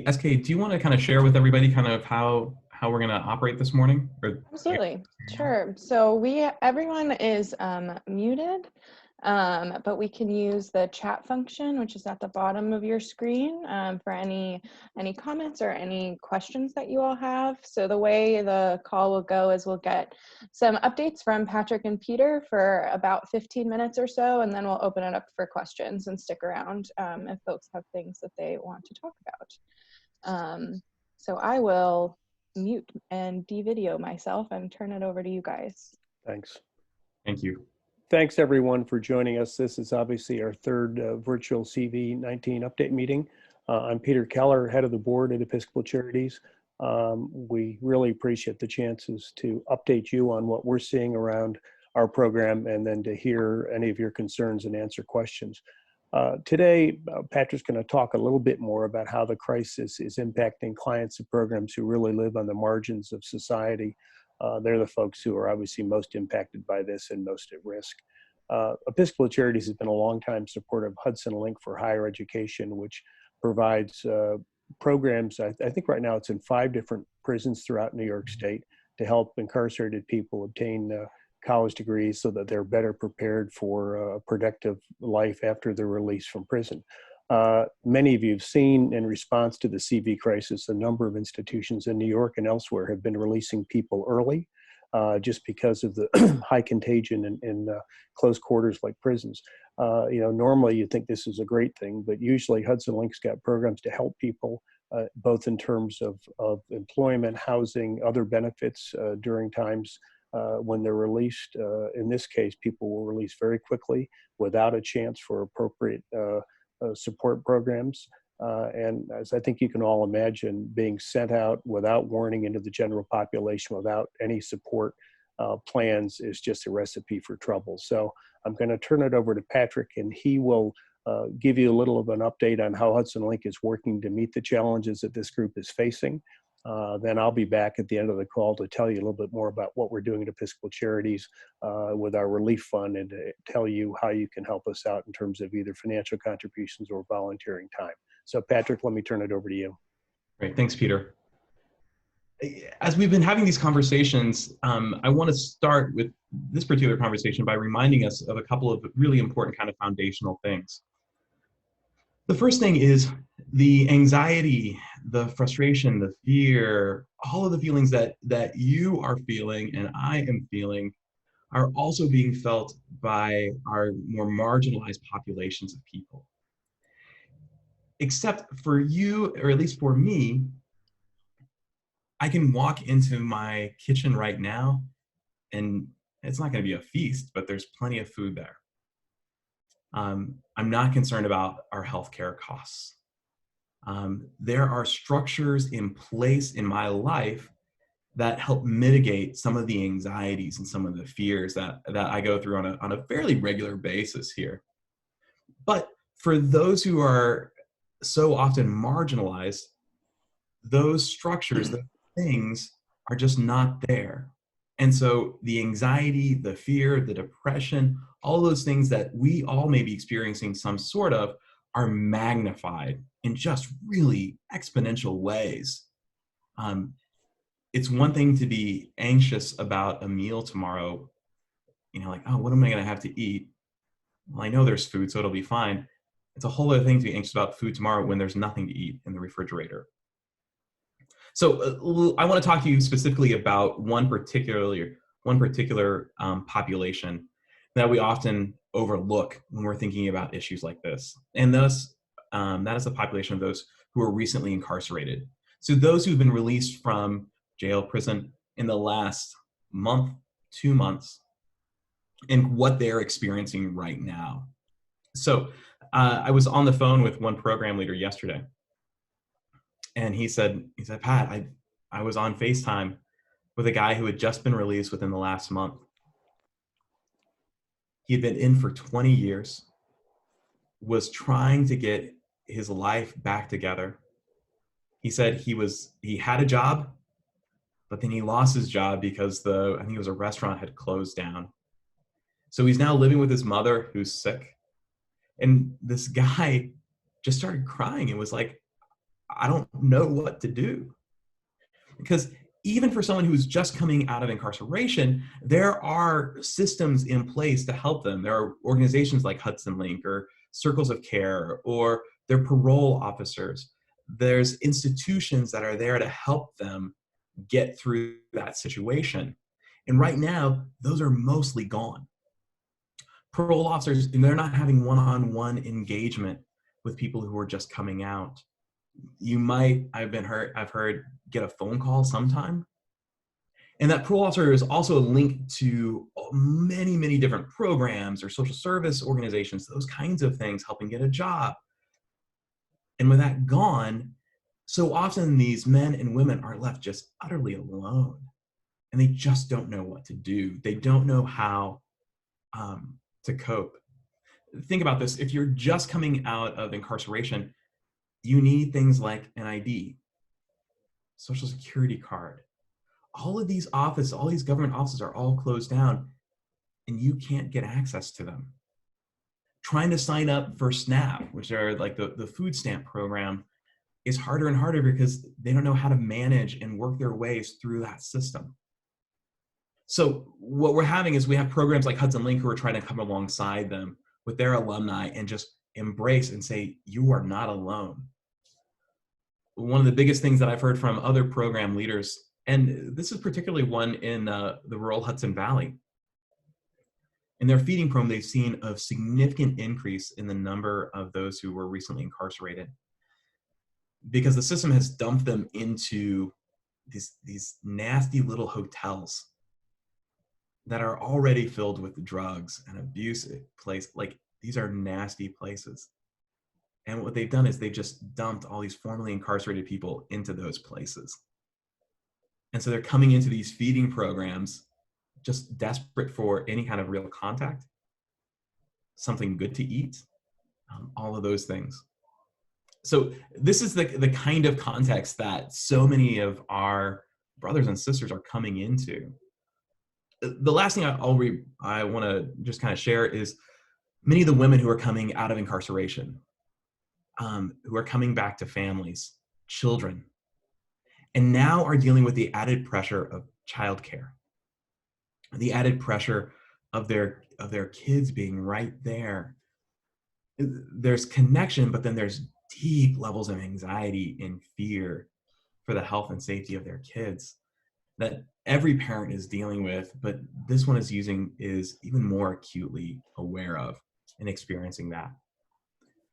SK, do you want to kind of share with everybody kind of how we're going to operate this morning? Absolutely, sure. So everyone is muted, but we can use the chat function, which is at the bottom of your screen, for any comments or any questions that you all have. So the way the call will go is we'll get some updates from Patrick and Peter for about 15 minutes or so, and then we'll open it up for questions and stick around if folks have things that they want to talk about. So I will mute and de-video myself and turn it over to you guys. Thanks. Thank you. Thanks everyone for joining us. This is obviously our third virtual CV19 update meeting. I'm Peter Keller, head of the board at Episcopal Charities. We really appreciate the chances to update you on what we're seeing around our program and then to hear any of your concerns and answer questions. Today, Patrick's going to talk a little bit more about how the crisis is impacting clients and programs who really live on the margins of society. They're the folks who are obviously most impacted by this and most at risk. Episcopal Charities has been a long-time supporter of Hudson Link for Higher Education, which provides programs, I think right now it's in 5 different prisons throughout New York State, to help incarcerated people obtain college degrees so that they're better prepared for a productive life after their release from prison. Many of you have seen, in response to the CV crisis, a number of institutions in New York and elsewhere have been releasing people early just because of the high contagion in close quarters like prisons. Normally you'd think this is a great thing, but usually Hudson Link's got programs to help people both in terms of employment, housing, other benefits during times when they're released. In this case, people were released very quickly without a chance for appropriate support programs. And as I think you can all imagine, being sent out without warning into the general population without any support plans is just a recipe for trouble. So I'm going to turn it over to Patrick, and he will give you a little of an update on how Hudson Link is working to meet the challenges that this group is facing. Then I'll be back at the end of the call to tell you a little bit more about what we're doing at Episcopal Charities with our relief fund, and to tell you how you can help us out in terms of either financial contributions or volunteering time. So Patrick, let me turn it over to you. Great, thanks, Peter. As we've been having these conversations, I want to start with this particular conversation by reminding us of a couple of really important kind of foundational things. The first thing is the anxiety, the frustration, the fear, all of the feelings that you are feeling and I am feeling are also being felt by our more marginalized populations of people. Except for you, or at least for me, I can walk into my kitchen right now and it's not going to be a feast, but there's plenty of food there. I'm not concerned about our healthcare costs. There are structures in place in my life that help mitigate some of the anxieties and some of the fears that I go through on a fairly regular basis here. But for those who are so often marginalized, those structures, those things are just not there. And so the anxiety, the fear, the depression, all those things that we all may be experiencing some sort of are magnified in just really exponential ways. It's one thing to be anxious about a meal tomorrow, like, oh, what am I going to have to eat? Well, I know there's food, so it'll be fine. It's a whole other thing to be anxious about food tomorrow when there's nothing to eat in the refrigerator. So I want to talk to you specifically about one particular population that we often overlook when we're thinking about issues like this. And thus, that is the population of those who are recently incarcerated. So those who've been released from jail, prison in the last month, 2 months, and what they're experiencing right now. So I was on the phone with one program leader yesterday, and he said, Pat, I was on FaceTime with a guy who had just been released within the last month. He had been in for 20 years, was trying to get his life back together. He said he had a job, but then he lost his job because I think it was a restaurant had closed down. So he's now living with his mother who's sick. And this guy just started crying and was like, I don't know what to do. Because even for someone who's just coming out of incarceration, there are systems in place to help them. There are organizations like Hudson Link or Circles of Care, or their parole officers. There's institutions that are there to help them get through that situation. And right now, those are mostly gone. Parole officers, and they're not having one-on-one engagement with people who are just coming out. You might, I've heard, get a phone call sometime. And that parole officer is also linked to many, many different programs or social service organizations, those kinds of things, helping get a job. And with that gone, so often these men and women are left just utterly alone, and they just don't know what to do. They don't know how to cope. Think about this. If you're just coming out of incarceration, you need things like an ID, social security card. All of these offices, all these government offices are all closed down, and you can't get access to them. Trying to sign up for SNAP, which are like the food stamp program, is harder and harder because they don't know how to manage and work their ways through that system. So what we're having is we have programs like Hudson Link who are trying to come alongside them with their alumni and just embrace and say, you are not alone. One of the biggest things that I've heard from other program leaders, and this is particularly one in the rural Hudson Valley, in their feeding program, they've seen a significant increase in the number of those who were recently incarcerated because the system has dumped them into these nasty little hotels that are already filled with drugs and abuse. Like, these are nasty places. And what they've done is they just dumped all these formerly incarcerated people into those places. And so they're coming into these feeding programs just desperate for any kind of real contact, something good to eat, all of those things. So this is the kind of context that so many of our brothers and sisters are coming into. The last thing I want to just kind of share is many of the women who are coming out of incarceration, who are coming back to families, children, and now are dealing with the added pressure of childcare, the added pressure of their kids being right there. There's connection, but then there's deep levels of anxiety and fear for the health and safety of their kids that every parent is dealing with, but this one is even more acutely aware of and experiencing that.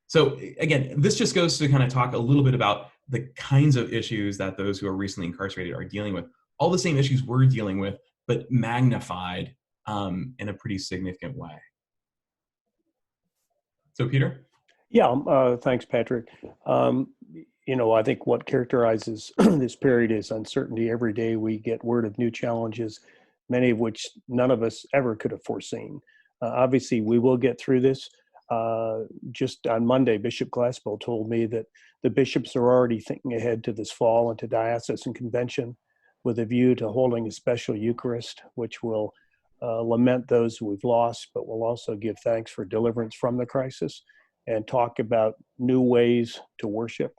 So again, this just goes to kind of talk a little bit about the kinds of issues that those who are recently incarcerated are dealing with. All the same issues we're dealing with, but magnified in a pretty significant way. So Peter? Yeah, thanks, Patrick. I think what characterizes this period is uncertainty. Every day we get word of new challenges, many of which none of us ever could have foreseen. Obviously, we will get through this. Just on Monday, Bishop Glasswell told me that the bishops are already thinking ahead to this fall and to diocesan convention with a view to holding a special Eucharist, which will lament those who we've lost, but will also give thanks for deliverance from the crisis and talk about new ways to worship.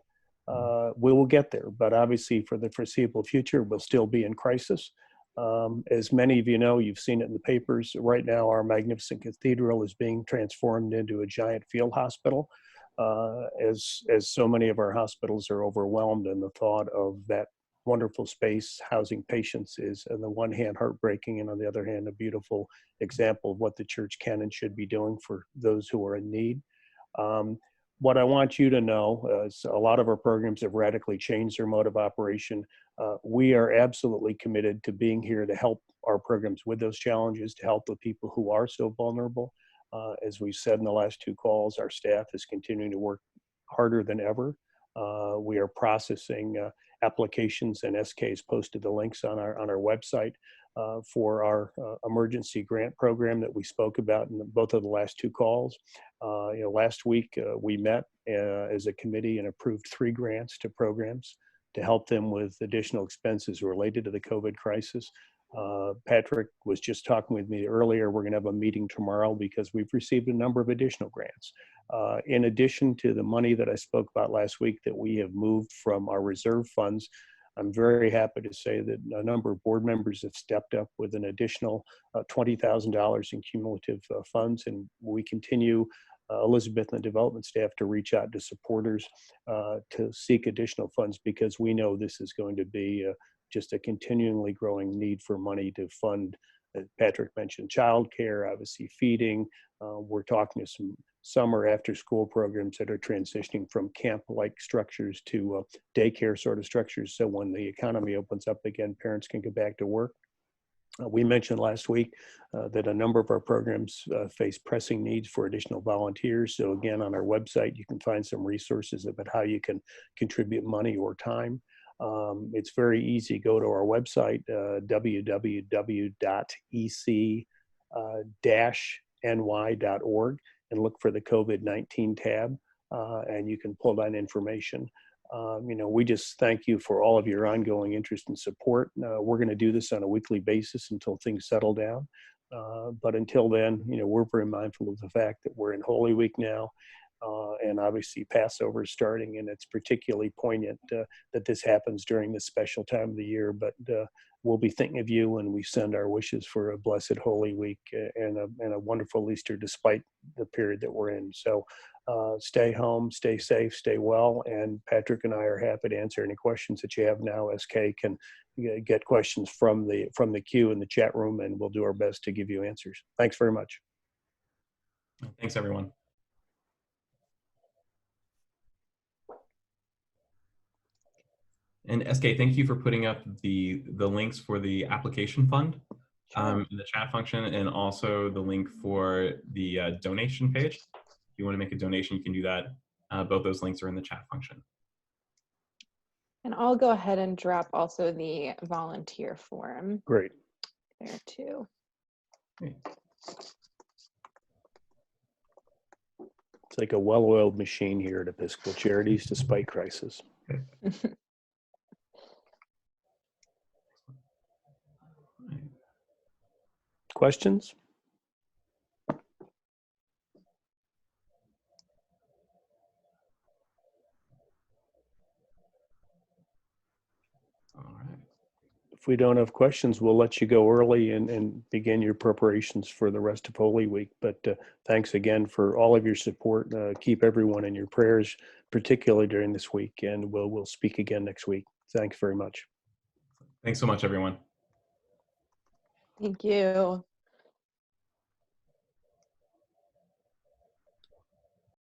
We will get there, but obviously for the foreseeable future, we'll still be in crisis. As many of you know, you've seen it in the papers. Right now, our magnificent cathedral is being transformed into a giant field hospital, as so many of our hospitals are overwhelmed, and the thought of that wonderful space housing patients is, on the one hand, heartbreaking, and on the other hand, a beautiful example of what the church can and should be doing for those who are in need. What I want you to know is a lot of our programs have radically changed their mode of operation. We are absolutely committed to being here to help our programs with those challenges, to help the people who are so vulnerable. As we've said in the last two calls, our staff is continuing to work harder than ever. We are processing applications, and SK has posted the links on our website for our emergency grant program that we spoke about in both of the last two calls. Last week we met as a committee and approved 3 grants to programs to help them with additional expenses related to the COVID crisis. Patrick was just talking with me earlier. We're going to have a meeting tomorrow because we've received a number of additional grants. In addition to the money that I spoke about last week that we have moved from our reserve funds, I'm very happy to say that a number of board members have stepped up with an additional $20,000 in cumulative funds, and we continue, Elizabeth and the development staff, to reach out to supporters to seek additional funds, because we know this is going to be just a continually growing need for money to fund, as Patrick mentioned, childcare, obviously feeding. We're talking to some summer after school programs that are transitioning from camp-like structures to daycare sort of structures. So when the economy opens up again, parents can get back to work. We mentioned last week that a number of our programs face pressing needs for additional volunteers. So again, on our website, you can find some resources about how you can contribute money or time. It's very easy. Go to our website, www.ec-ny.org, and look for the COVID-19 tab, and you can pull down information. We just thank you for all of your ongoing interest and support. We're going to do this on a weekly basis until things settle down. But until then, we're very mindful of the fact that we're in Holy Week now. And obviously Passover is starting, and it's particularly poignant that this happens during this special time of the year. But we'll be thinking of you, and we send our wishes for a blessed Holy Week and a wonderful Easter despite the period that we're in. So stay home, stay safe, stay well, and Patrick and I are happy to answer any questions that you have now. SK can get questions from the queue in the chat room, and we'll do our best to give you answers. Thanks very much. Thanks, everyone. And SK, thank you for putting up the links for the application fund in the chat function, and also the link for the donation page. If you want to make a donation, you can do that. Both those links are in the chat function. And I'll go ahead and drop also the volunteer form. Great. There too. Great. It's like a well-oiled machine here at Episcopal Charities despite crisis. Questions? All right. If we don't have questions, we'll let you go early and begin your preparations for the rest of Holy Week. But thanks again for all of your support. Keep everyone in your prayers, particularly during this week, and we'll speak again next week. Thanks very much. Thanks so much, everyone. Thank you.